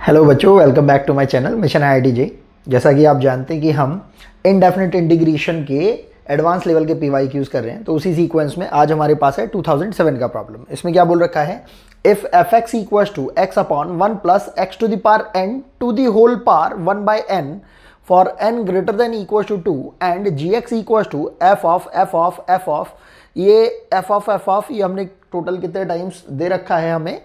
Hello बच्चों, welcome back to my channel mission IITJ। जैसा कि आप जानते हैं कि हम इनडेफिनेट इंटीग्रेशन के एडवांस लेवल के PYQs कर रहे हैं, तो उसी सीक्वेंस में आज हमारे पास है 2007 का प्रॉब्लम। इसमें क्या बोल रखा है, if f x equals to x upon 1 plus x to the power n to the whole power 1 by n for n greater than equals to 2 and g x equals to f of ये f of ये हमने total कितने times they रखा है हमें,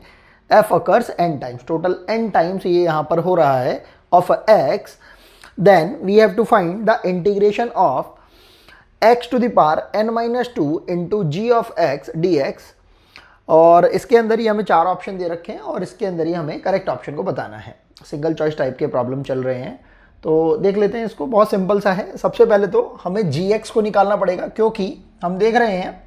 f occurs n times, total n times ये यहाँ पर हो रहा है of x, then we have to find the integration of x to the power n minus 2 into g of x dx। और इसके अंदर ही हमें 4 ऑप्शन दे रखे हैं और इसके अंदर ही हमें करेक्ट ऑप्शन को बताना है। सिंगल चॉइस टाइप के प्रॉब्लम चल रहे हैं, तो देख लेते हैं इसको। बहुत सिंपल सा है। सबसे पहले तो हमें gx को निकालना पड़ेगा, क्योंकि हम देख रहे हैं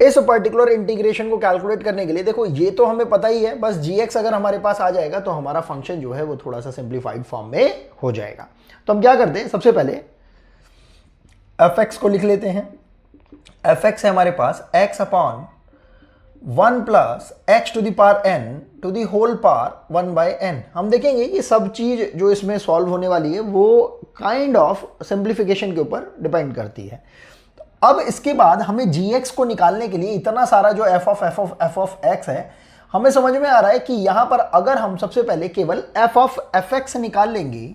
इस पर्टिकुलर इंटीग्रेशन को कैलकुलेट करने के लिए, देखो ये तो हमें पता ही है, बस gx अगर हमारे पास आ जाएगा तो हमारा फंक्शन जो है वो थोड़ा सा सिंप्लीफाइड फॉर्म में हो जाएगा। तो हम क्या करते हैं, सबसे पहले fx को लिख लेते हैं। fx है हमारे पास x upon 1 plus x to the power n to the whole power 1 by n। हम देखेंगे कि सब चीज जो इसमें सॉल्व होने वाली है वो काइंड ऑफ सिंप्लीफिकेशन के ऊपर डिपेंड करती है। अब इसके बाद हमें gx को निकालने के लिए इतना सारा जो f ऑफ x है, हमें समझ में आ रहा है कि यहां पर अगर हम सबसे पहले केवल f ऑफ fx निकाल लेंगे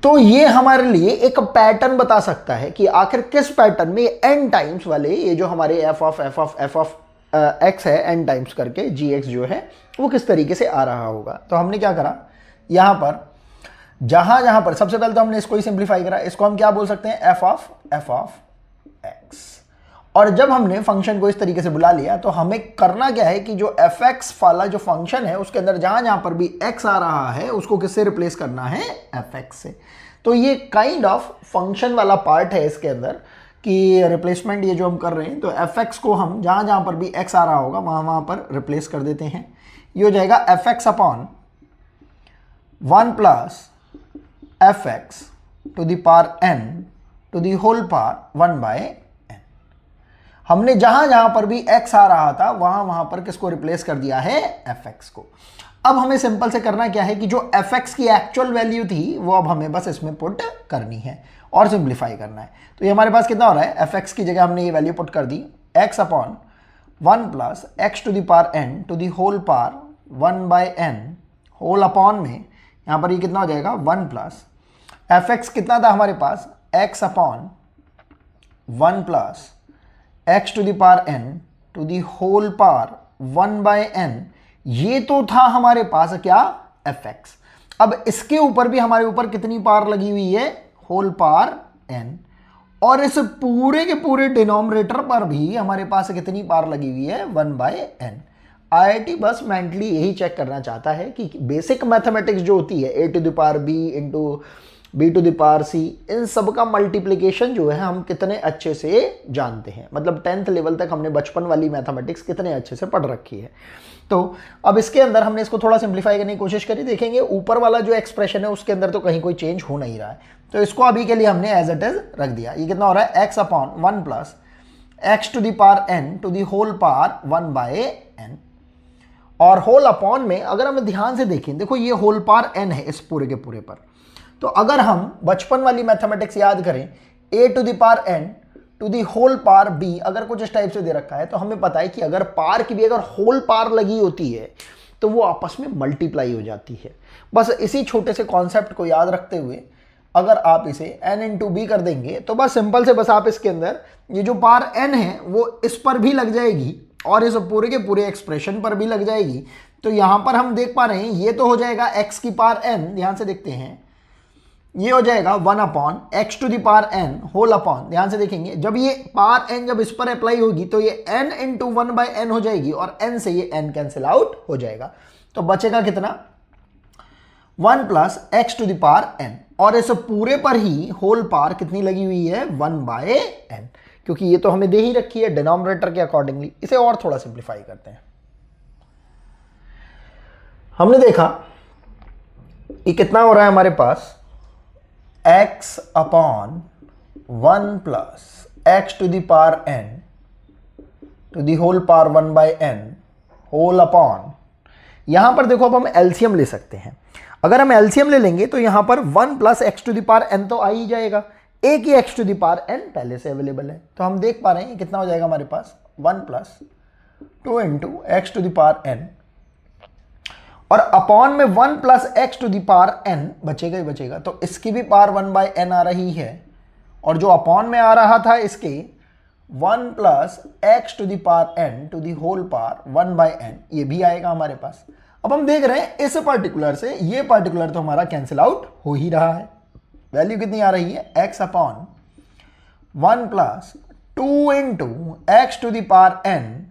तो ये हमारे लिए एक पैटर्न बता सकता है कि आखिर किस पैटर्न में n टाइम्स वाले ये जो हमारे f ऑफ x है n टाइम्स करके gx जो है वो किस तरीके से आ रहा होगा। तो हमने क्या करा, यहां पर जहां पर सबसे पहले तो हमने इसको ही सिंप्लीफाई करा। इसको हम क्या बोल सकते हैं, f ऑफ x। और जब हमने फंक्शन को इस तरीके से बुला लिया तो हमें करना क्या है कि जो fx वाला जो फंक्शन है उसके अंदर जहां पर भी x आ रहा है उसको किससे रिप्लेस करना है, fx से। तो ये काइंड ऑफ फंक्शन वाला पार्ट है इसके अंदर कि रिप्लेसमेंट ये जो हम कर रहे हैं, तो fx को हम जहां पर भी x आ रहा होगा वहां पर रिप्लेस कर देते हैं। ये हो जाएगा fx upon 1 plus fx to the power n to the whole power 1 by n। हमने जहां पर भी x आ रहा था वहां पर किसको रिप्लेस कर दिया है, fx को। अब हमें सिंपल से करना क्या है कि जो fx की एक्चुअल वैल्यू थी वो अब हमें बस इसमें पुट करनी है और सिंप्लीफाई करना है। तो ये हमारे पास कितना हो रहा है, fx की जगह हमने ये वैल्यू पुट कर दी, x upon 1 plus x to the power n to the whole power 1 by n whole upon में यहां पर ये कितना हो जाएगा 1 प्लस fx कितना था हमारे पास, x upon 1 plus x to the power n to the whole power 1 by n। ये तो था हमारे पास क्या, fx। अब इसके ऊपर भी हमारे ऊपर कितनी पावर लगी हुई है, होल पावर n। और इस पूरे के पूरे डिनोमिनेटर पर भी हमारे पास कितनी पावर लगी हुई है, 1 बाय n। IIT बस मेंटली यही चेक करना चाहता है कि बेसिक मैथमेटिक्स जो होती है a to the power b into b to the power c, इन सब का मल्टीप्लिकेशन जो है हम कितने अच्छे से जानते हैं। मतलब 10th लेवल तक हमने बचपन वाली मैथमेटिक्स कितने अच्छे से पढ़ रखी है। तो अब इसके अंदर हमने इसको थोड़ा सिंप्लीफाई करने की कोशिश करी। देखेंगे ऊपर वाला जो एक्सप्रेशन है उसके अंदर तो कहीं कोई चेंज हो नहीं रहा है, तो इसको अभी के लिए हमने एज इट इज रख दिया। ये कितना हो रहा है, x upon 1 plus x to the power n to the whole power 1 by n। और होल अपॉन में अगर हम ध्यान से देखें, देखो ये होल पावर n है इस पूरे के पूरे पर। तो अगर हम बचपन वाली मैथमेटिक्स याद करें, a to the power n to the whole power b अगर कुछ इस टाइप से दे रखा है तो हमें पता है कि अगर पावर की भी अगर होल पावर लगी होती है तो वो आपस में मल्टीप्लाई हो जाती है। बस इसी छोटे से कॉन्सेप्ट को याद रखते हुए अगर आप इसे n इंटू बी कर देंगे तो बस सिंपल से बस आप इसके अंदर ये जो पावर n है वो इस पर भी लग जाएगी और इस पूरे के पूरे एक्सप्रेशन पर भी लग जाएगी। तो यहां पर हम देख पा रहे हैं ये तो हो जाएगा x की पावर n, ध्यान से देखते हैं, ये हो जाएगा 1 upon x to the power n whole upon, ध्यान से देखेंगे जब ये पावर n जब इस पर अप्लाई होगी तो ये n इंटू 1 बाई n हो जाएगी और n से ये n कैंसिल आउट हो जाएगा। तो बचेगा कितना, 1 plus x to the power n, और इस पूरे पर ही होल पावर कितनी लगी हुई है, 1 बाय n, क्योंकि ये तो हमें दे ही रखी है डिनोमिनेटर के अकॉर्डिंगली। इसे और थोड़ा सिंप्लीफाई करते हैं। हमने देखा ये कितना हो रहा है हमारे पास, x upon 1 plus x to the power n to the whole power 1 by n whole upon यहां पर देखो अब हम एलसीएम ले सकते हैं। अगर हम एलसीएम ले लेंगे तो यहां पर 1 plus x to the power n तो आ ही जाएगा, एक ही x to the power n पहले से अवेलेबल है, तो हम देख पा रहे हैं कितना हो जाएगा हमारे पास 1 plus 2 into x to the power n, और अपॉन में 1 plus x to the power n बचेगा ही बचेगा, तो इसकी भी पावर 1 बाय एन आ रही है, और जो अपॉन में आ रहा था इसके 1 plus x to the power n to the whole power 1 by n, ये भी आएगा हमारे पास। अब हम देख रहे हैं इस पर्टिकुलर से ये पर्टिकुलर तो हमारा कैंसिल आउट हो ही रहा है। वैल्यू कितनी आ रही है, x upon 1 plus 2 into x to the power n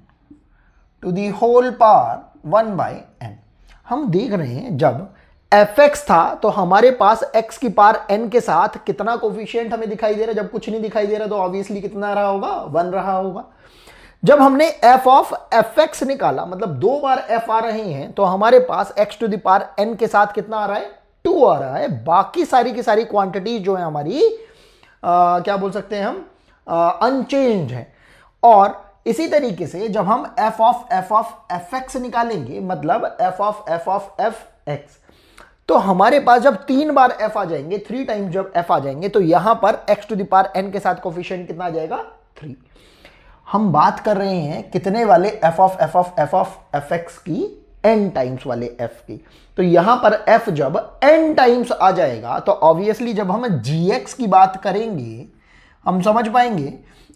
to the whole power 1 by n. हम देख रहे हैं जब fx था तो हमारे पास x की पावर n के साथ कितना कोफिशिएंट हमें दिखाई दे रहा है, जब कुछ नहीं दिखाई दे रहा तो ऑब्वियसली कितना रहा होगा, 1 रहा होगा। जब हमने f ऑफ fx निकाला, मतलब 2 बार f आ रहे हैं, तो हमारे पास x to the power n के साथ कितना आ रहा है, 2 आ रहा है। बाकी सारी की सारी क्वांटिटीज जो है हमारी क्या बोल सकते हैं हम, अनचेंज्ड है। और इसी तरीके से जब हम f ऑफ fx निकालेंगे, मतलब f ऑफ fx, तो हमारे पास जब 3 बार f आ जाएंगे, 3 टाइम्स जब f आ जाएंगे, तो यहां पर x to the power n के साथ कोफिशिएंट कितना आ जाएगा, 3। हम बात कर रहे हैं कितने वाले f ऑफ fx की, n टाइम्स वाले f की। तो यहां पर f जब n टाइम्स आ जाएगा तो ऑब्वियसली जब हम gx की बात करेंगे हम समझ पाएंगे।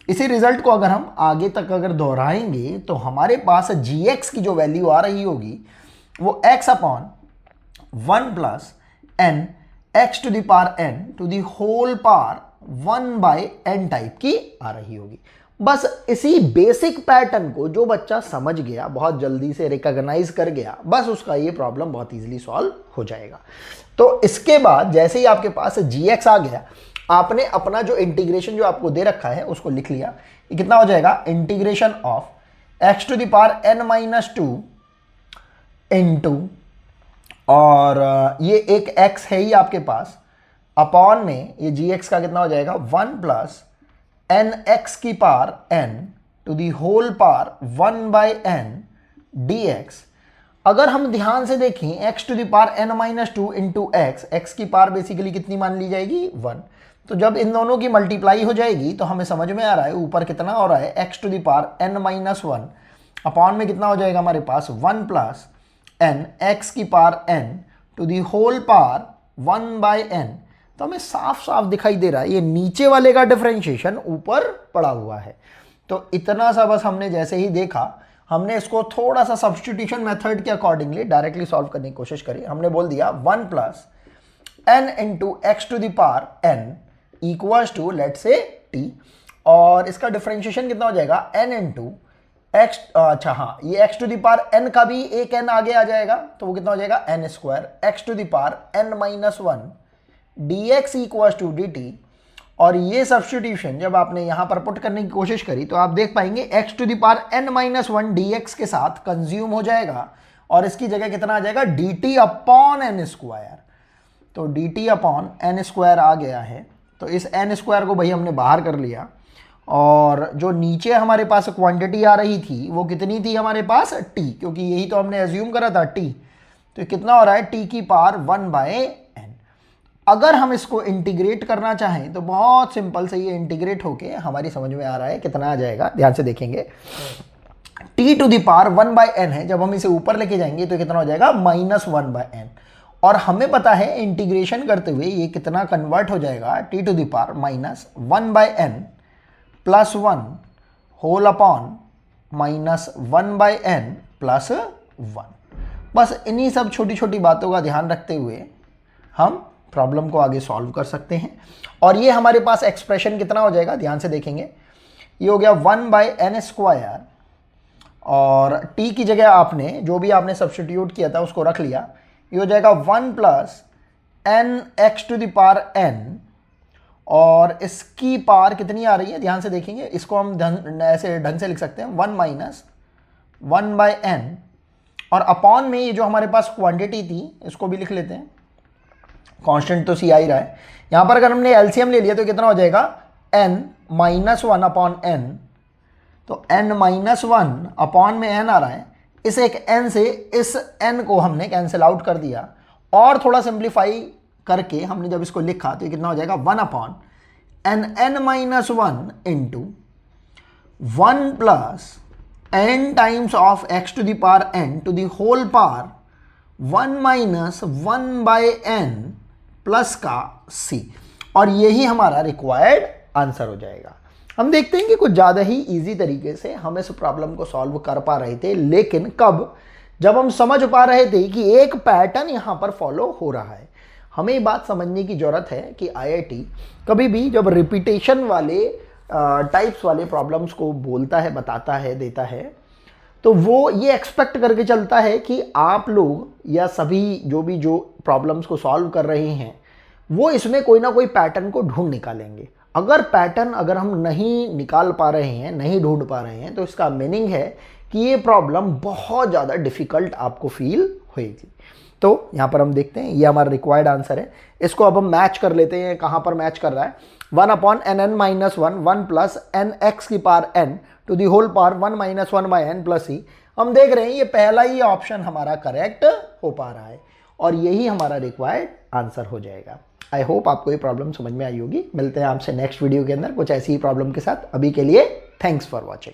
इसी रिजल्ट को अगर हम आगे तक अगर दोहराएंगे तो हमारे पास gx की जो वैल्यू आ रही होगी वो x upon 1 plus n x to the power n to the whole power 1 by n type की आ रही होगी। बस इसी बेसिक पैटर्न को जो बच्चा समझ गया, बहुत जल्दी से रिकॉग्नाइज कर गया, बस उसका ये प्रॉब्लम बहुत इजीली सॉल्व हो जाएगा। तो इसके बाद जैसे ही आपके पास gx आ गया, आपने अपना जो इंटीग्रेशन जो आपको दे रखा है उसको लिख लिया। ये कितना हो जाएगा, integration of x to the power n minus 2 into, और ये एक x है ही आपके पास, अपॉन में ये gx का कितना हो जाएगा 1 प्लस एन एक्स की power n to the whole power 1 by n dx। अगर हम ध्यान से देखें x to the power n minus 2 into x की पावर बेसिकली कितनी मान ली जाएगी, 1। तो जब इन दोनों की मल्टीप्लाई हो जाएगी तो हमें समझ में आ रहा है ऊपर कितना हो रहा है, x to the power n minus 1 upon में कितना हो जाएगा हमारे पास 1 प्लस n एक्स की power n to the whole power 1 by n। तो हमें साफ साफ दिखाई दे रहा है ये नीचे वाले का डिफरेंशिएशन ऊपर पड़ा हुआ है। तो इतना सा बस हमने जैसे ही देखा, हमने इसको थोड़ा सा सब्स्टिट्यूशन मेथड के अकॉर्डिंगली डायरेक्टली सॉल्व करने की कोशिश करी। हमने बोल दिया 1 plus n into x to the power n equals to let से t, और इसका डिफरेंशिएशन कितना हो जाएगा n इंटू एक्स, अच्छा हाँ, ये x to the power n का भी एक n आगे आ जाएगा, तो वो कितना हो जाएगा n square x to the power n minus 1 dx equals to dt। और ये सब्स्टिट्यूशन जब आपने यहां पर पुट करने की कोशिश करी तो आप देख पाएंगे x to the power n minus 1 dx के साथ कंज्यूम हो जाएगा, और इसकी जगह कितना आ जाएगा dt अपॉन n स्क्वायर। तो dt अपॉन n स्क्वायर आ गया है, तो इस n स्क्वायर को भाई हमने बाहर कर लिया, और जो नीचे हमारे पास क्वांटिटी आ रही थी वो कितनी थी हमारे पास, t, क्योंकि यही तो हमने एज्यूम करा था t। तो कितना हो रहा है, t की पावर 1 बाय n। अगर हम इसको इंटीग्रेट करना चाहें तो बहुत सिंपल से ये इंटीग्रेट होके हमारी समझ में आ रहा है कितना आ जाएगा, ध्यान से देखेंगे t to the power 1 by n है, जब हम इसे ऊपर लेके जाएंगे तो कितना हो जाएगा -1 बाय n। और हमें पता है इंटीग्रेशन करते हुए ये कितना कन्वर्ट हो जाएगा, t to the power -1 by n plus 1 whole upon -1 by n plus 1। बस इन्हीं सब छोटी छोटी बातों का ध्यान रखते हुए हम प्रॉब्लम को आगे सॉल्व कर सकते हैं। और ये हमारे पास एक्सप्रेशन कितना हो जाएगा, ध्यान से देखेंगे, ये हो गया 1 बाय n स्क्वायर, और t की जगह आपने जो भी आपने सब्स्टिट्यूट किया था उसको रख लिया, ये हो जाएगा 1 plus n x to the power n, और इसकी पावर कितनी आ रही है, ध्यान से देखेंगे, इसको हम ऐसे ढंग से लिख सकते हैं 1 माइनस 1 बाय n, और अपॉन में ये जो हमारे पास क्वांटिटी थी इसको भी लिख लेते हैं, कांस्टेंट तो सी आ ही रहा है। यहाँ पर अगर हमने एलसीएम ले लिया तो कितना हो जाएगा n माइनस 1 अपॉन n, तो n माइनस 1 अपॉन में n आ रहा है, इस एक n से इस n को हमने कैंसिल आउट कर दिया और थोड़ा सिंप्लीफाई करके हमने जब इसको लिखा तो ये कितना हो जाएगा 1 upon n minus 1 into 1 plus n times of x to the power n to the whole power 1 minus 1 by n plus का c। और यही हमारा रिक्वायर्ड आंसर हो जाएगा। हम देखते हैं कि कुछ ज़्यादा ही इजी तरीके से हम इस प्रॉब्लम को सॉल्व कर पा रहे थे, लेकिन कब, जब हम समझ पा रहे थे कि एक पैटर्न यहाँ पर फॉलो हो रहा है। हमें ये बात समझने की ज़रूरत है कि आईआईटी कभी भी जब रिपीटेशन वाले टाइप्स वाले प्रॉब्लम्स को बोलता है, बताता है, देता है, तो वो ये एक्सपेक्ट करके चलता है कि आप लोग या सभी जो प्रॉब्लम्स को सॉल्व कर रहे हैं वो इसमें कोई ना कोई पैटर्न को ढूंढ निकालेंगे। अगर पैटर्न अगर हम नहीं निकाल पा रहे हैं, नहीं ढूंढ पा रहे हैं, तो इसका मीनिंग है कि ये प्रॉब्लम बहुत ज़्यादा डिफ़िकल्ट आपको फील होएगी। तो यहाँ पर हम देखते हैं ये हमारा रिक्वायर्ड आंसर है। इसको अब हम मैच कर लेते हैं। कहाँ पर मैच कर रहा है? 1 upon nn minus 1 1 plus n x की power n to the whole power 1 minus 1 by n plus c। हम देख रहे हैं ये पहला ही ऑप्शन हमारा करेक्ट हो पा रहा है और यही हमारा रिक्वायर्ड आंसर हो जाएगा। आई होप आपको ये प्रॉब्लम समझ में आई होगी। मिलते हैं आपसे नेक्स्ट वीडियो के अंदर कुछ ऐसी ही प्रॉब्लम के साथ। अभी के लिए थैंक्स फॉर वॉचिंग।